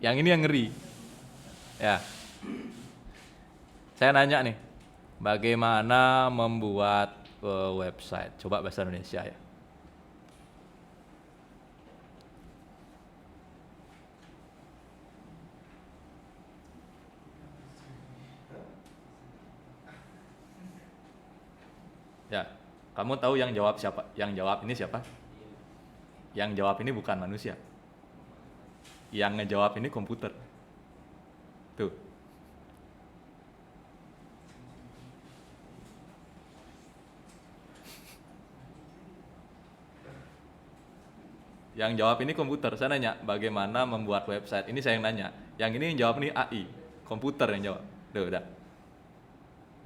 Yang ini yang ngeri. Ya. Saya nanya nih, bagaimana membuat website? Coba bahasa Indonesia ya. Ya, kamu tahu yang jawab siapa? Yang jawab ini siapa? Yang jawab ini bukan manusia. Yang ngejawab ini komputer. Tuh. Yang jawab ini komputer. Saya nanya, bagaimana membuat website? Ini saya yang nanya. Yang ini yang jawab ini AI. Komputer yang jawab. Tuh, udah.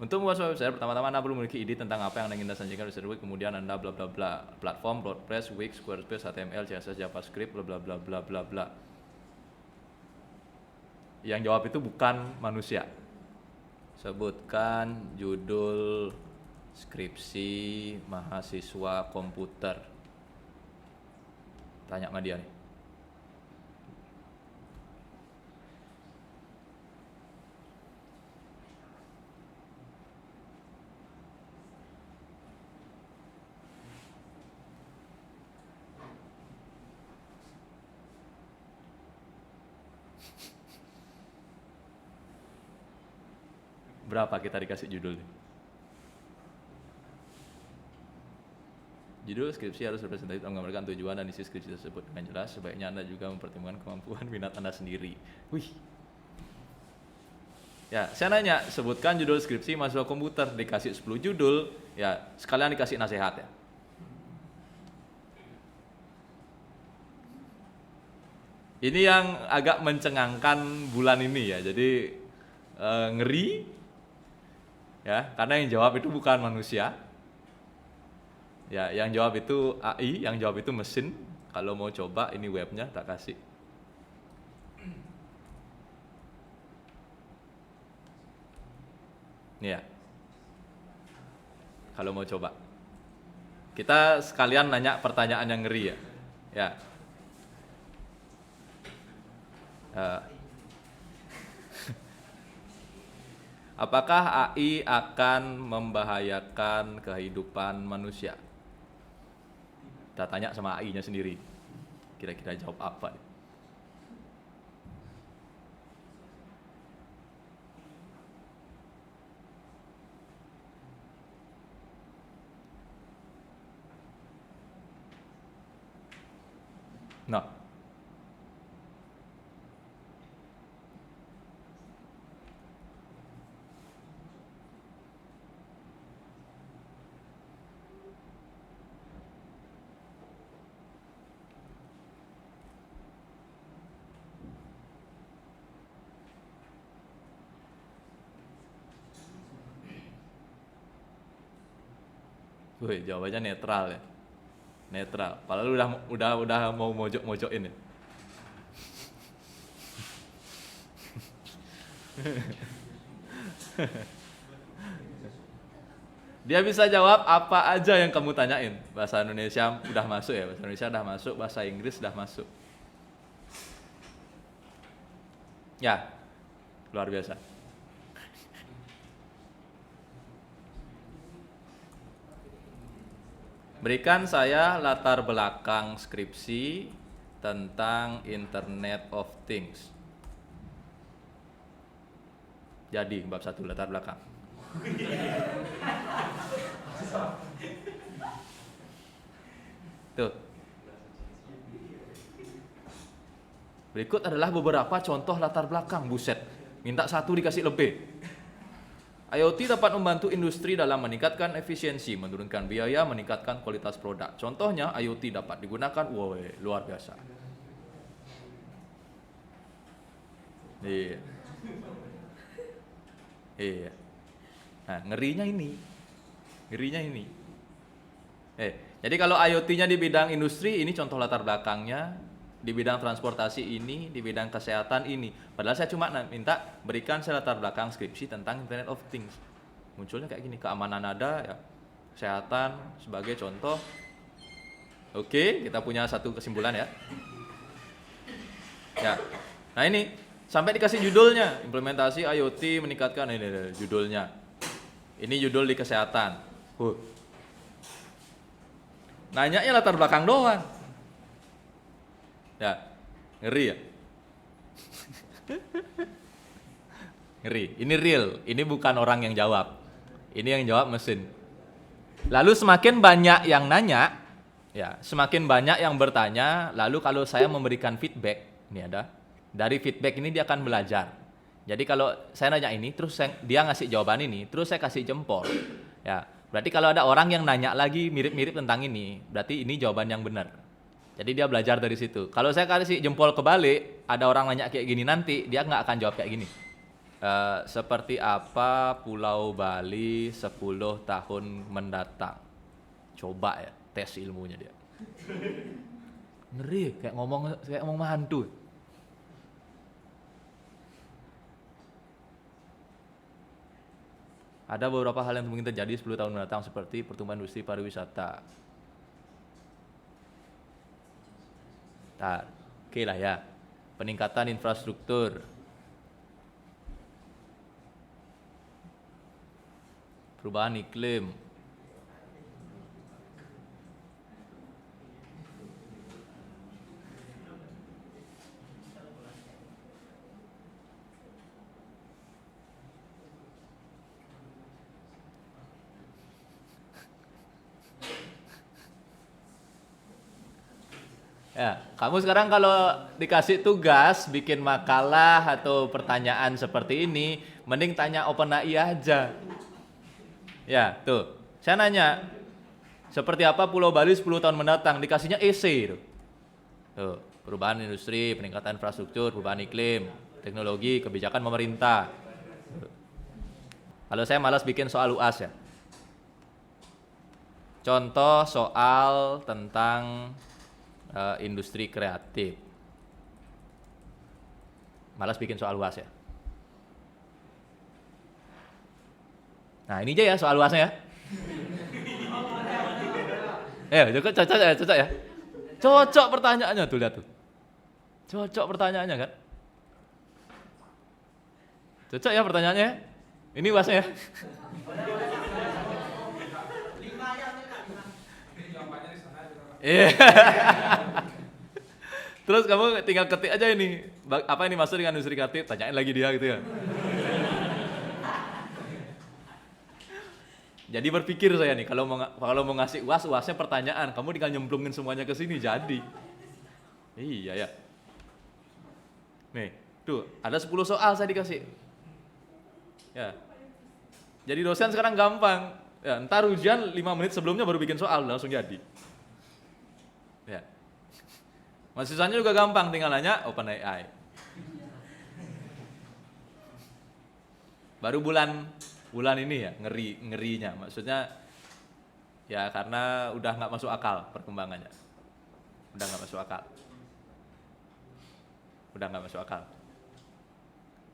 Untuk membuat website, pertama-tama Anda perlu memiliki ide tentang apa yang ingin Anda sajikan di website, kemudian Anda bla bla bla, platform, WordPress, Wix, Squarespace, HTML, CSS, JavaScript, bla bla bla bla bla bla. Yang jawab itu bukan manusia. Sebutkan judul skripsi mahasiswa komputer. Tanya sama dia nih. Berapa kita dikasih judulnya? Judul skripsi harus representatif menggambarkan tujuan dan isi skripsi tersebut dengan jelas. Sebaiknya Anda juga mempertimbangkan kemampuan minat Anda sendiri. Wih. Ya, saya nanya, sebutkan judul skripsi mahasiswa komputer, dikasih 10 judul, ya sekalian dikasih nasihat ya. Ini yang agak mencengangkan bulan ini ya, jadi ngeri ya, karena yang jawab itu bukan manusia. Ya, yang jawab itu AI, yang jawab itu mesin. Kalau mau coba ini webnya tak kasih. Nih ya. Kalau mau coba. Kita sekalian nanya pertanyaan yang ngeri ya. Ya. Apakah AI akan membahayakan kehidupan manusia? Kita tanya sama AI-nya sendiri. Kira-kira jawab apa? Nah, wih, jawabannya netral ya. Netral. Padahal udah mau mojok-mojokin ya. Dia bisa jawab apa aja yang kamu tanyain. Bahasa Indonesia udah masuk ya, bahasa Indonesia udah masuk, bahasa Inggris udah masuk. Ya, luar biasa. Berikan saya latar belakang skripsi tentang Internet of Things. Jadi, bab 1 latar belakang. Tuh. Berikut adalah beberapa contoh latar belakang. Buset, minta 1 dikasih lebih. IoT dapat membantu industri dalam meningkatkan efisiensi, menurunkan biaya, meningkatkan kualitas produk. Contohnya, IoT dapat digunakan, woi, luar biasa. Iya. Iya. Nah, ngerinya ini. Jadi kalau IoT-nya di bidang industri, ini contoh latar belakangnya. Di bidang transportasi ini, di bidang kesehatan ini. Padahal saya cuma minta berikan saya latar belakang skripsi tentang Internet of Things. Munculnya kayak gini, keamanan ada, ya, kesehatan sebagai contoh. Oke, kita punya satu kesimpulan ya. Ya, Nah ini sampai dikasih judulnya, implementasi IoT meningkatkan ini judulnya. Ini judul di kesehatan. Nanyanya latar belakang doang. Ya, ngeri ya. Ngeri. Ini real. Ini bukan orang yang jawab. Ini yang jawab mesin. Lalu semakin banyak yang nanya, ya, semakin banyak yang bertanya. Lalu kalau saya memberikan feedback, ini ada. Dari feedback ini dia akan belajar. Jadi kalau saya nanya ini, terus dia ngasih jawaban ini, terus saya kasih jempol. Ya, berarti kalau ada orang yang nanya lagi mirip-mirip tentang ini, berarti ini jawaban yang benar. Jadi dia belajar dari situ. Kalau saya kasih jempol kebalik, ada orang nanya kayak gini nanti, dia nggak akan jawab kayak gini. Seperti apa Pulau Bali 10 tahun mendatang? Coba ya, tes ilmunya dia. Ngeri, kayak ngomong hantu. Ada beberapa hal yang mungkin terjadi 10 tahun mendatang seperti pertumbuhan industri pariwisata. Oke lah ya. Peningkatan infrastruktur. Perubahan iklim. Ya, kamu sekarang kalau dikasih tugas bikin makalah atau pertanyaan seperti ini, mending tanya OpenAI aja. Ya, tuh. Saya nanya, seperti apa Pulau Bali 10 tahun mendatang? Dikasihnya essay. Tuh, perubahan industri, peningkatan infrastruktur, perubahan iklim, teknologi, kebijakan pemerintah. Kalau saya malas bikin soal UAS ya. Contoh soal tentang industri kreatif. Malas bikin soal UAS ya. Nah ini aja ya soal UASnya ya. Cocok ya. Cocok pertanyaannya tuh, lihat tuh. Cocok pertanyaannya kan. Cocok ya pertanyaannya. Ini UASnya ya. Iya. Terus kamu tinggal ketik aja ini. Apa ini maksud dengan industri kreatif? Tanyain lagi dia gitu ya. Jadi berpikir saya nih, kalau mau ngasih UASnya pertanyaan, kamu tinggal nyemplungin semuanya ke sini jadi. Iya ya. Nih, tuh ada 10 soal saya dikasih. Ya. Jadi dosen sekarang gampang. Ya, ntar ujian 5 menit sebelumnya baru bikin soal langsung jadi. Ya. Mahasiswanya juga gampang, tinggal nanya OpenAI. Baru bulan ini ya ngerinya, maksudnya ya karena udah nggak masuk akal perkembangannya, udah nggak masuk akal,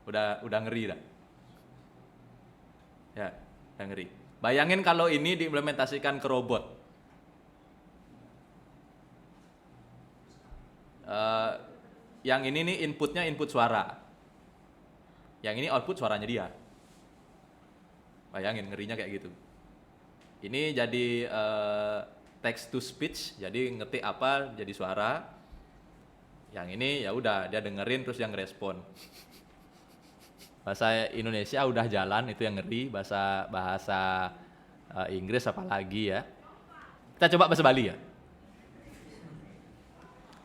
udah ngeri dah, ya udah ngeri. Bayangin kalau ini diimplementasikan ke robot, yang ini nih inputnya input suara, yang ini output suaranya dia. Bayangin ngerinya kayak gitu. Ini jadi text to speech, jadi ngetik apa jadi suara. Yang ini ya udah dia dengerin terus yang ngerespon. Bahasa Indonesia udah jalan, itu yang ngeri. Bahasa Inggris apalagi ya. Kita coba bahasa Bali ya.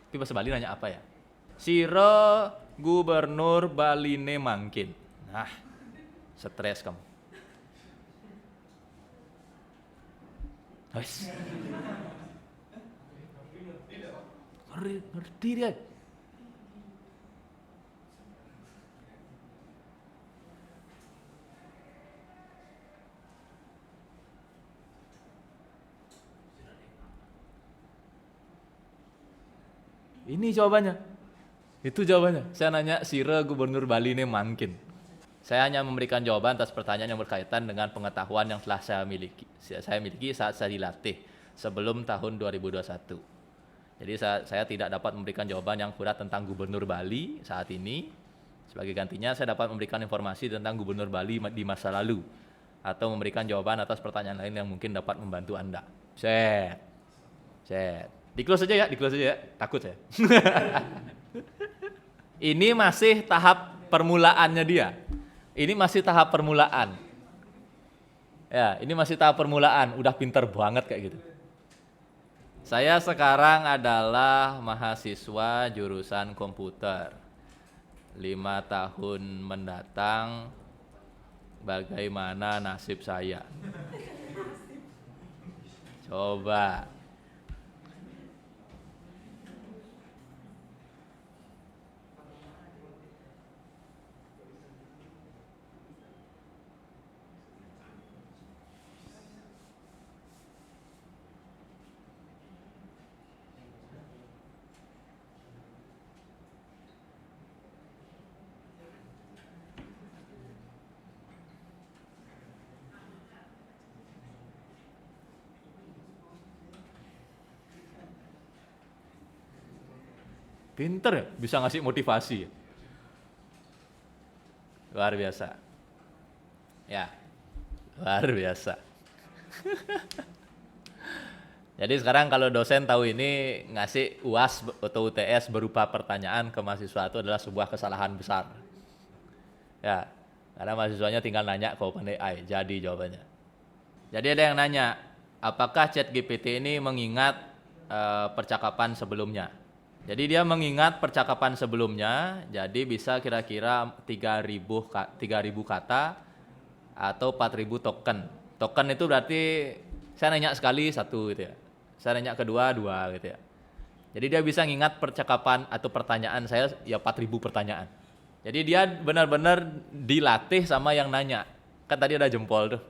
Tapi bahasa Bali nanya apa ya? Sira Gubernur Baline mangkin. Nah, stres kamu. Wes. Ngerti dia. Ini jawabannya. Itu jawabannya. Saya nanya Sira Gubernur Bali ini mangkin. Saya hanya memberikan jawaban atas pertanyaan yang berkaitan dengan pengetahuan yang telah saya miliki saat saya dilatih sebelum tahun 2021. Jadi saya tidak dapat memberikan jawaban yang akurat tentang Gubernur Bali saat ini. Sebagai gantinya saya dapat memberikan informasi tentang Gubernur Bali di masa lalu atau memberikan jawaban atas pertanyaan lain yang mungkin dapat membantu Anda. Set. Di close aja ya, takut saya. Ini masih tahap permulaannya dia. Ini masih tahap permulaan. Ya, ini masih tahap permulaan, udah pinter banget kayak gitu. Saya sekarang adalah mahasiswa jurusan komputer. 5 tahun mendatang, bagaimana nasib saya? Coba. Pinter ya, bisa ngasih motivasi. Luar biasa. Ya, luar biasa. Jadi sekarang kalau dosen tahu ini ngasih UAS atau UTS berupa pertanyaan ke mahasiswa itu adalah sebuah kesalahan besar. Ya, karena mahasiswanya tinggal nanya ke OpenAI, jadi jawabannya. Jadi ada yang nanya, apakah ChatGPT ini mengingat percakapan sebelumnya? Jadi dia mengingat percakapan sebelumnya, jadi bisa kira-kira 3.000 kata atau 4.000 token. Token itu berarti saya nanya sekali 1 gitu ya. Saya nanya kedua 2 gitu ya. Jadi dia bisa ngingat percakapan atau pertanyaan saya ya 4.000 pertanyaan. Jadi dia benar-benar dilatih sama yang nanya. Kan tadi ada jempol tuh.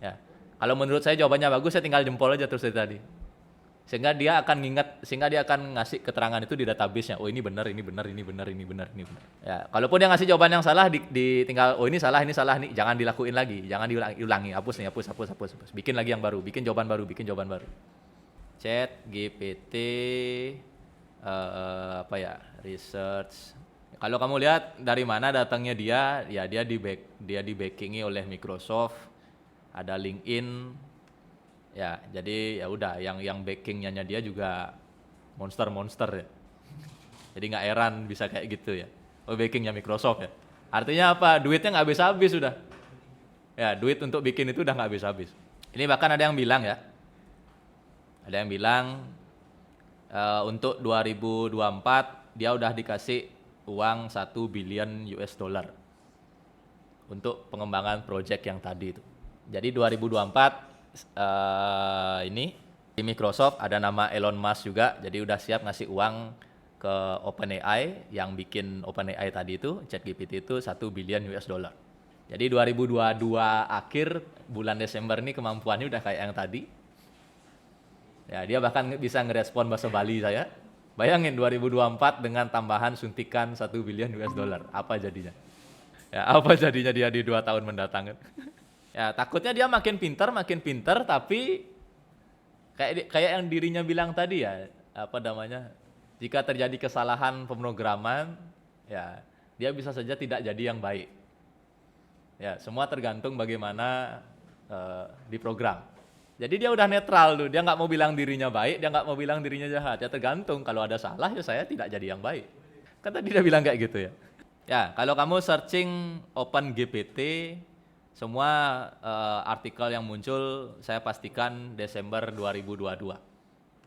Ya. Kalau menurut saya jawabannya bagus, saya tinggal jempol aja terus dari tadi. Sehingga dia akan ngasih keterangan itu di database-nya. Oh ini benar. Ya, kalaupun dia ngasih jawaban yang salah, tinggal oh ini salah nih, jangan dilakuin lagi, jangan diulangi, hapus. Bikin lagi yang baru, bikin jawaban baru. ChatGPT research. Kalau kamu lihat dari mana datangnya dia, ya dia di backingi oleh Microsoft, ada LinkedIn. Ya, jadi ya udah yang backingnya dia juga monster ya. Jadi nggak heran bisa kayak gitu ya. Oh backingnya Microsoft ya. Artinya apa? Duitnya nggak habis-habis sudah. Ya duit untuk bikin itu udah nggak habis-habis. Ini bahkan ada yang bilang ya. Ada yang bilang untuk 2024 dia udah dikasih uang 1 billion US dollar untuk pengembangan project yang tadi itu. Jadi 2024 ini di Microsoft ada nama Elon Musk juga, jadi udah siap ngasih uang ke OpenAI yang bikin OpenAI tadi itu, ChatGPT itu 1 billion US dollar. Jadi 2022 akhir bulan Desember ini kemampuannya udah kayak yang tadi. Ya, dia bahkan bisa ngerespon bahasa Bali saya. Bayangin 2024 dengan tambahan suntikan 1 billion US dollar, apa jadinya? Ya, apa jadinya dia di 2 tahun mendatang? Ya takutnya dia makin pintar tapi kayak yang dirinya bilang tadi ya, jika terjadi kesalahan pemrograman ya dia bisa saja tidak jadi yang baik. Ya semua tergantung bagaimana diprogram. Jadi dia udah netral tuh, dia nggak mau bilang dirinya baik, dia nggak mau bilang dirinya jahat, ya tergantung, kalau ada salah ya saya tidak jadi yang baik. Kan tadi dia bilang kayak gitu ya. Ya kalau kamu searching OpenGPT, semua artikel yang muncul saya pastikan Desember 2022.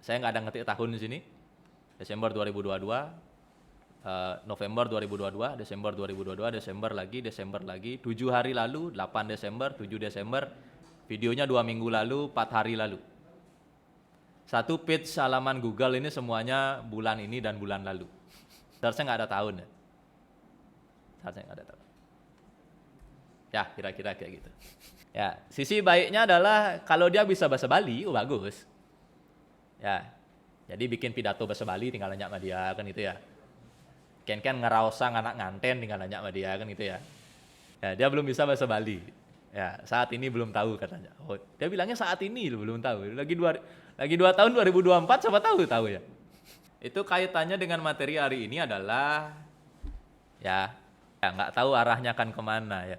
Saya nggak ada ngetik tahun di sini. Desember 2022, November 2022, Desember 2022, Desember lagi, 7 hari lalu, 8 Desember, 7 Desember, videonya 2 minggu lalu, 4 hari lalu. Satu page halaman Google ini semuanya bulan ini dan bulan lalu. Seharusnya nggak ada tahun ya. Ya, kira-kira kayak gitu. Ya, sisi baiknya adalah kalau dia bisa bahasa Bali, bagus. Ya, jadi bikin pidato bahasa Bali tinggal nanya sama dia, kan gitu ya. Ken ngeraosang anak nganten tinggal nanya sama dia, kan gitu ya. Ya, dia belum bisa bahasa Bali. Ya, saat ini belum tahu katanya. Oh, dia bilangnya saat ini belum tahu. Lagi 2 tahun 2024 siapa tahu ya. Itu kaitannya dengan materi hari ini adalah ya nggak tahu arahnya akan kemana ya.